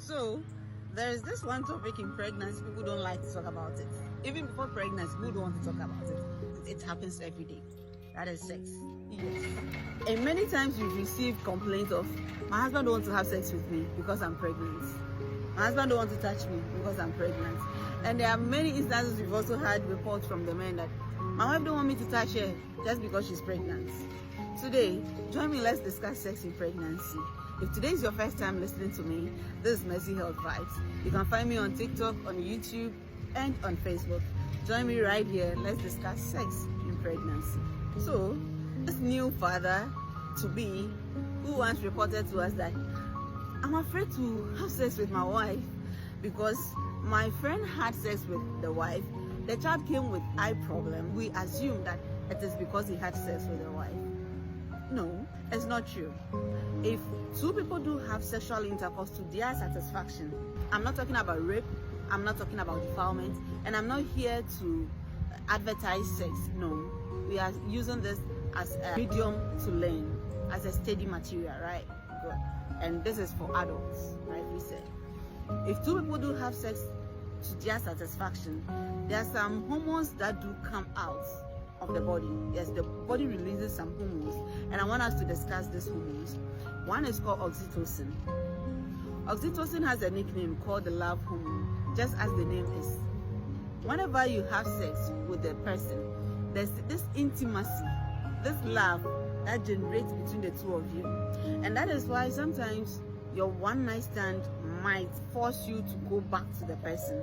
So there is this one topic in pregnancy people don't like to talk about it. Even before pregnancy, people don't want to talk about it. It happens every day. That is sex. Yes. And many times we've received complaints of, my husband don't want to have sex with me because I'm pregnant. My husband don't want to touch me because I'm pregnant. And there are many instances we've also had reports from the men that my wife don't want me to touch her just because she's pregnant. Today, join me, let's discuss sex in pregnancy. If today is your first time listening to me, this is Mercy Health Vibes. You can find me on TikTok, on YouTube, and on Facebook. Join me right here, let's discuss sex in pregnancy. So, this new father-to-be who once reported to us that I'm afraid to have sex with my wife because my friend had sex with the wife. The child came with eye problem. We assume that it is because he had sex with the wife. No, it's not true. If two people do have sexual intercourse to their satisfaction, I'm not talking about rape, I'm not talking about defilement, and I'm not here to advertise sex. No, we are using this as a medium to learn, as a study material, right? Good. And this is for adults, rightly said. If two people do have sex to their satisfaction, there are some hormones that do come out of the body. Yes, the body releases some hormones, and I want us to discuss these hormones. One is called oxytocin. Oxytocin has a nickname called the love hormone, just as the name is. Whenever you have sex with a person, there's this intimacy, this love that generates between the two of you. And that is why sometimes your one night stand might force you to go back to the person.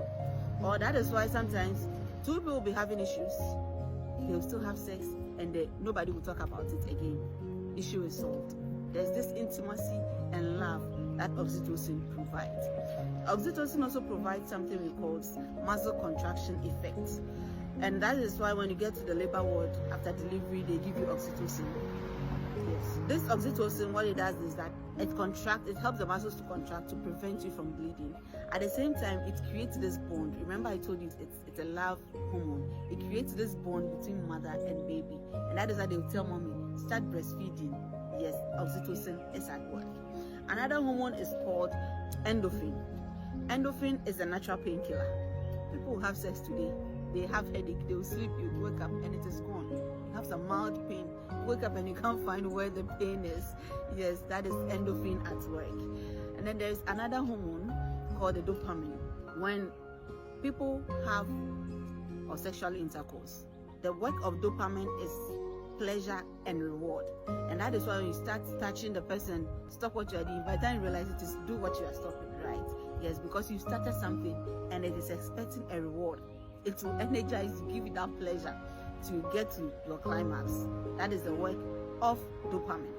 Or that is why sometimes two people will be having issues. They'll still have sex and nobody will talk about it again. Issue is solved. There's this intimacy and love that oxytocin provides. Oxytocin also provides something we call muscle contraction effect. And that is why when you get to the labor ward after delivery, they give you oxytocin. Yes. This oxytocin, what it does is that it helps the muscles to contract to prevent you from bleeding. At the same time, it creates this bond. Remember I told you it's a love hormone. It creates this bond between mother and baby. And that is why they'll tell mommy, start breastfeeding. Yes, oxytocin is at work. Another hormone is called endorphin. Endorphin is a natural painkiller. People who have sex today, they have headache, they'll sleep, you wake up and it is gone. You have some mild pain, you wake up and you can't find where the pain is. Yes, that is endorphin at work. And then there's another hormone called the dopamine. When people have sexual intercourse, the work of dopamine is pleasure and reward. And that is why when you start touching the person, stop what you are doing. By the time you realize it is do what you are stopping, right? Yes, because you started something and it is expecting a reward. It will energize you, give you that pleasure to get to your climax. That is the work of dopamine.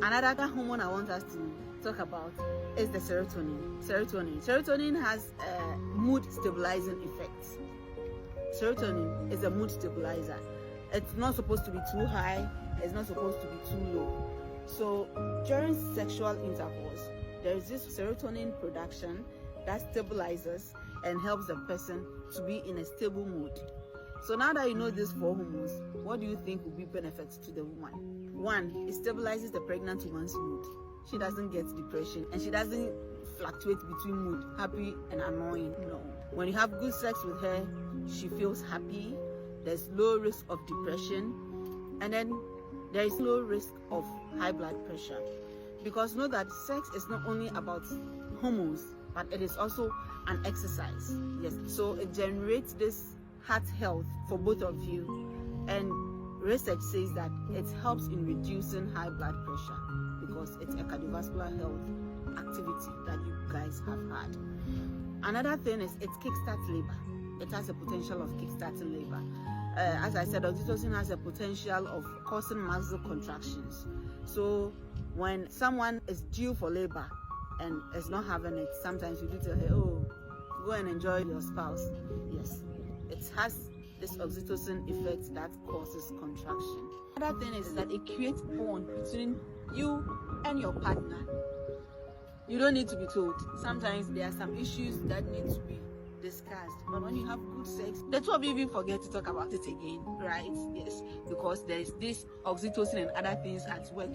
Another hormone I want us to talk about is the serotonin. Serotonin has a mood stabilizing effect. Serotonin is a mood stabilizer. It's not supposed to be too high, it's not supposed to be too low. So during sexual intercourse, there is this serotonin production that stabilizes and helps the person to be in a stable mood. So now that you know these four hormones, what do you think will be benefits to the woman? One, it stabilizes the pregnant woman's mood. She doesn't get depression and she doesn't fluctuate between mood, happy and annoying. No. When you have good sex with her, she feels happy. There's low risk of depression, and then there is low risk of high blood pressure. Because know that sex is not only about hormones, but it is also an exercise. Yes, so it generates this heart health for both of you, and research says that it helps in reducing high blood pressure because it's a cardiovascular health activity that you guys have had. Another thing is it kickstarts labor. It has a potential of kickstarting labor. As I said, oxytocin has a potential of causing muscle contractions. So when someone is due for labor and is not having it, sometimes you do tell her, oh, go and enjoy your spouse. Yes, it has this oxytocin effect that causes contraction. Another thing is that it creates bond between you and your partner. You don't need to be told. Sometimes there are some issues that need to be discussed, but when you have good sex, the two of you even forget to talk about it again, right? Yes, because there is this oxytocin and other things at work,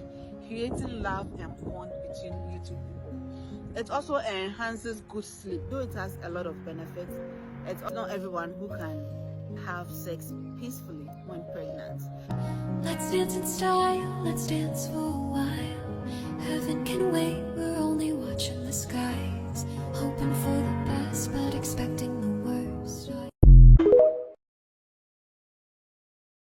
creating love and bond between you two people. It also enhances good sleep. Though it has a lot of benefits, it's not everyone who can have sex peacefully when pregnant. Let's dance in style, let's dance for a while. Heaven can wait, we're only watching the skies, hoping for